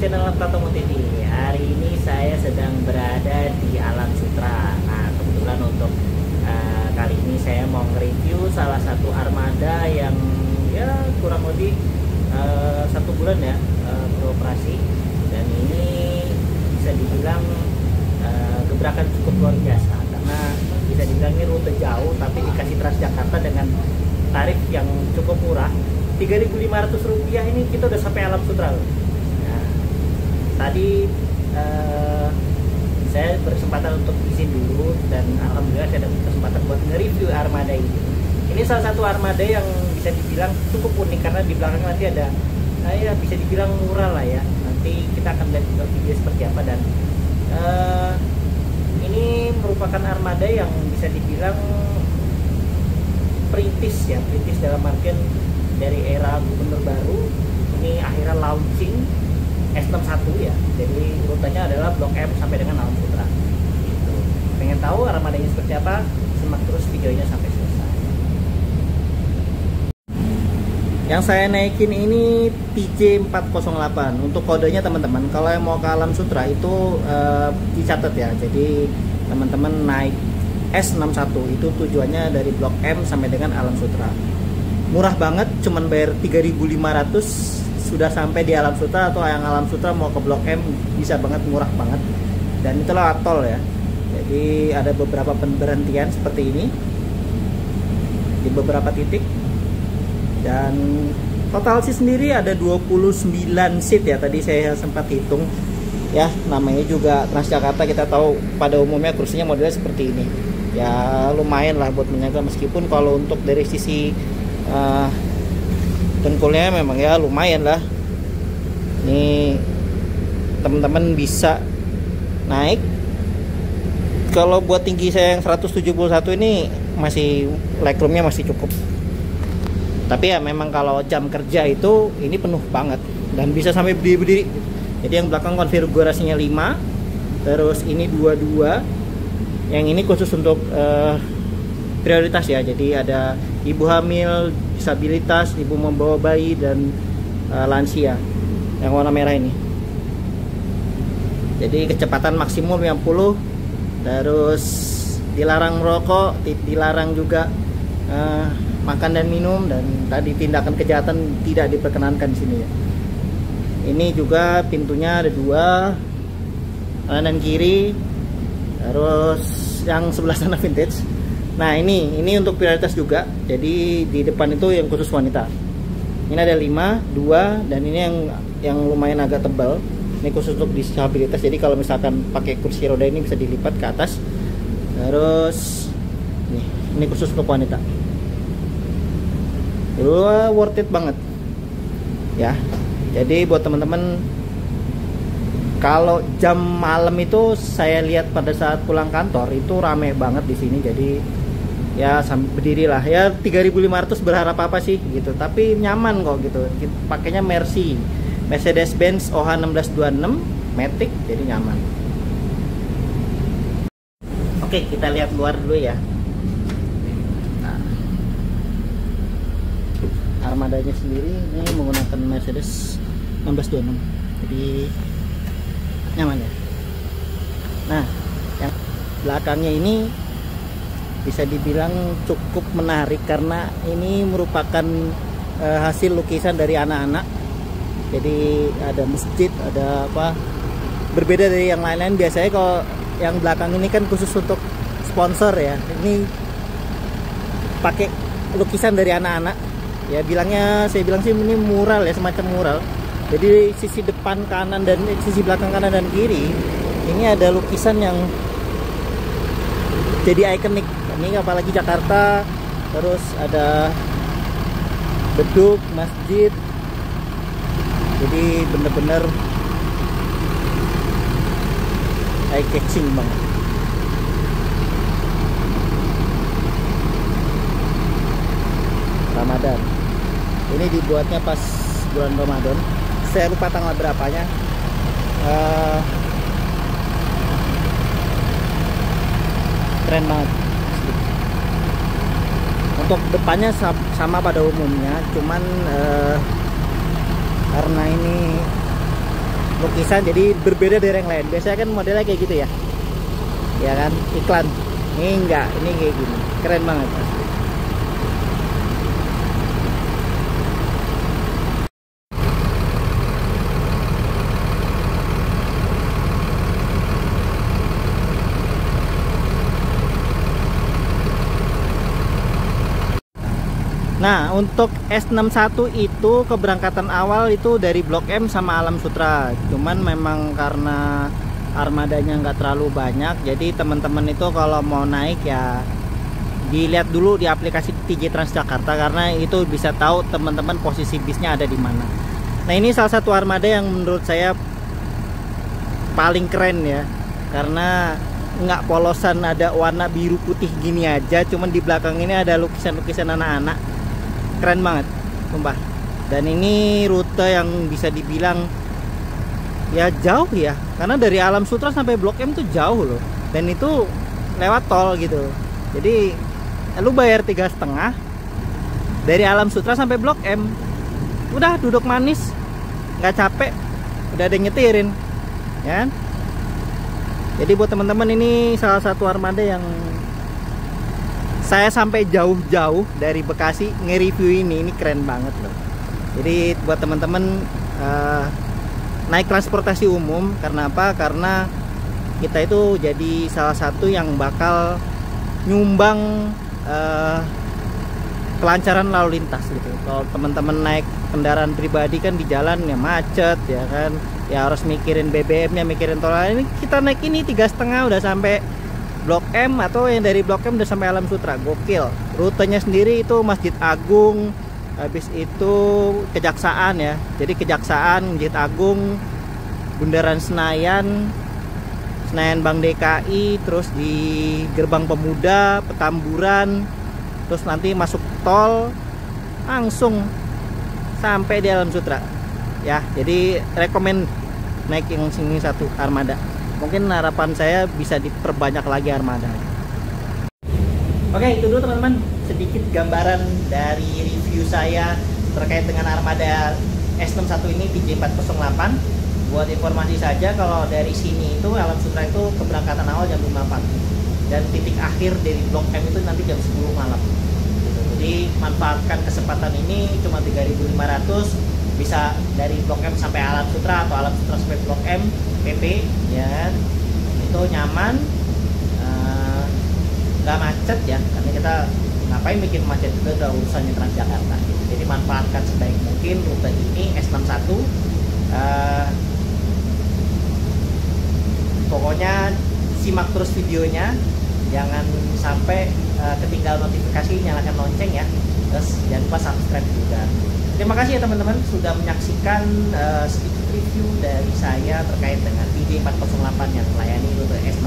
channel Pratomo TV. Hari ini saya sedang berada di Alam Sutera. Nah, kebetulan untuk kali ini saya mau nge-review salah satu armada yang ya kurang lebih 1 bulan ya beroperasi. Dan ini bisa dibilang gebrakan cukup luar biasa, karena bisa dibilang ini rute jauh tapi dikasih Transjakarta dengan tarif yang cukup murah. Rp3.500 ini kita udah sampai Alam Sutera. Nah, tadi saya berkesempatan untuk izin dulu dan alhamdulillah saya dapat kesempatan buat nge-review armada ini. Ini salah satu armada yang bisa dibilang cukup unik karena di belakang nanti ada ya bisa dibilang mural lah ya. Nanti kita akan lihat video seperti apa, dan ini merupakan armada yang bisa dibilang perintis ya, perintis dalam artian dari era gubernur baru. Ini akhirnya launching S61 ya, jadi rutenya adalah Blok M sampai dengan Alam Sutera gitu. Pengen tahu armadanya seperti apa? Simak terus videonya sampai selesai. Yang saya naikin ini TJ408. Untuk kodenya teman-teman, kalau yang mau ke Alam Sutera itu dicatat ya. Jadi teman-teman naik S61 itu tujuannya dari Blok M sampai dengan Alam Sutera. Murah banget, cuman bayar 3.500 sudah sampai di Alam Sutera, atau yang Alam Sutera mau ke Blok M bisa banget, murah banget. Dan itu lewat tol ya. Jadi ada beberapa pemberhentian seperti ini di beberapa titik. Dan total seat sendiri ada 29 seat ya, tadi saya sempat hitung ya. Namanya juga Transjakarta, kita tahu pada umumnya kursinya modelnya seperti ini ya, lumayan lah buat menjaga. Meskipun kalau untuk dari sisi dengkulnya memang ya lumayan lah. Ini teman-teman bisa naik. Kalau buat tinggi saya yang 171 ini masih legroomnya masih cukup. Tapi ya memang kalau jam kerja itu ini penuh banget dan bisa sampai berdiri-berdiri. Jadi yang belakang konfigurasinya 5, terus ini 22. Yang ini khusus untuk prioritas ya. Jadi ada ibu hamil, disabilitas, ibu membawa bayi, dan lansia yang warna merah ini. Jadi kecepatan maksimum 50, terus dilarang merokok, dilarang juga makan dan minum, dan tadi tindakan kejahatan tidak diperkenankan di sini ya. Ini juga pintunya ada 2, kanan dan kiri. Terus yang sebelah sana vintage. Nah ini untuk prioritas juga. Jadi di depan itu yang khusus wanita. Ini ada 5, 2, dan ini yang lumayan agak tebal. Ini khusus untuk disabilitas. Jadi kalau misalkan pakai kursi roda ini bisa dilipat ke atas. Terus ini khusus untuk wanita. Worth it banget ya. Jadi buat teman-teman, kalau jam malam itu saya lihat pada saat pulang kantor itu rame banget di sini. Jadi ya sambil berdiri lah ya. 3.500 berharap apa sih gitu, tapi nyaman kok gitu. Pakainya Mercedes-Benz OH1626 Matic, jadi nyaman. Oke, kita lihat luar dulu ya. Nah, armadanya sendiri ini menggunakan Mercedes 1626, jadi nyaman ya. Nah, yang belakangnya ini bisa dibilang cukup menarik karena ini merupakan hasil lukisan dari anak-anak. Jadi ada masjid, ada apa, berbeda dari yang lain-lain. Biasanya kalau yang belakang ini kan khusus untuk sponsor ya, ini pakai lukisan dari anak-anak ya. Saya bilang sih ini mural ya, semacam mural. Jadi sisi depan kanan dan sisi belakang kanan dan kiri ini ada lukisan yang jadi ikonik. Ini apalagi Jakarta, terus ada beduk, masjid. Jadi bener-bener eye catching banget. Ramadan. Ini dibuatnya pas bulan Ramadan. Saya lupa tanggal berapanya. Keren banget. Untuk depannya sama pada umumnya, cuman karena ini lukisan, jadi berbeda dari yang lain. Biasanya kan modelnya kayak gitu ya, ya kan, iklan. Ini enggak, ini kayak gini, keren banget. Nah, untuk S61 itu keberangkatan awal itu dari Blok M sama Alam Sutra. Cuman memang karena armadanya nggak terlalu banyak, jadi teman-teman itu kalau mau naik ya dilihat dulu di aplikasi TJ Transjakarta, karena itu bisa tahu teman-teman posisi bisnya ada di mana. Nah, ini salah satu armada yang menurut saya paling keren ya, karena nggak polosan, ada warna biru putih gini aja, cuman di belakang ini ada lukisan-lukisan anak-anak. Keren banget, sumpah. Dan ini rute yang bisa dibilang ya jauh ya, karena dari Alam Sutra sampai Blok M tuh jauh loh, dan itu lewat tol gitu. Jadi lu bayar 3,5 dari Alam Sutra sampai Blok M, udah duduk manis, nggak capek, udah ada yang nyetirin ya. Jadi buat teman-teman, ini salah satu armada yang saya sampai jauh-jauh dari Bekasi nge-review ini keren banget loh. Jadi buat teman-teman naik transportasi umum, karena apa? Karena kita itu jadi salah satu yang bakal nyumbang kelancaran lalu lintas gitu. Kalau teman-teman naik kendaraan pribadi kan di jalan ya macet ya kan, ya harus mikirin BBM-nya, mikirin tol. Ini kita naik ini 3,5 udah sampai Blok M, atau yang dari Blok M udah sampai Alam Sutra. Gokil. Rutenya sendiri itu Masjid Agung, habis itu Kejaksaan ya. Jadi Kejaksaan, Masjid Agung, Bundaran Senayan, Senayan Bank DKI, terus di Gerbang Pemuda, Petamburan, terus nanti masuk tol langsung sampai di Alam Sutra ya. Jadi rekomen naik yang sini satu armada. Mungkin harapan saya bisa diperbanyak lagi armada. Oke, itu dulu teman-teman, sedikit gambaran dari review saya terkait dengan armada S61 ini TJ408. Buat informasi saja, kalau dari sini itu Alam Sutra itu keberangkatan awal jam 5 pagi dan titik akhir dari Blok M itu nanti jam 10 malam gitu. Jadi manfaatkan kesempatan ini, cuma 3.500, bisa dari Blok M sampai Alam Sutra atau Alam Sutra sampai Blok M PP ya. Itu nyaman, nggak macet ya, karena kita ngapain bikin macet, juga udah urusannya Transjakarta gitu. Jadi manfaatkan sebaik mungkin rute ini S61. Pokoknya simak terus videonya, jangan sampai ketinggal notifikasi, nyalakan lonceng ya. Terus jangan lupa subscribe juga. Terima kasih ya teman-teman sudah menyaksikan sedikit review dari saya terkait dengan TJ408 yang melayani rute S61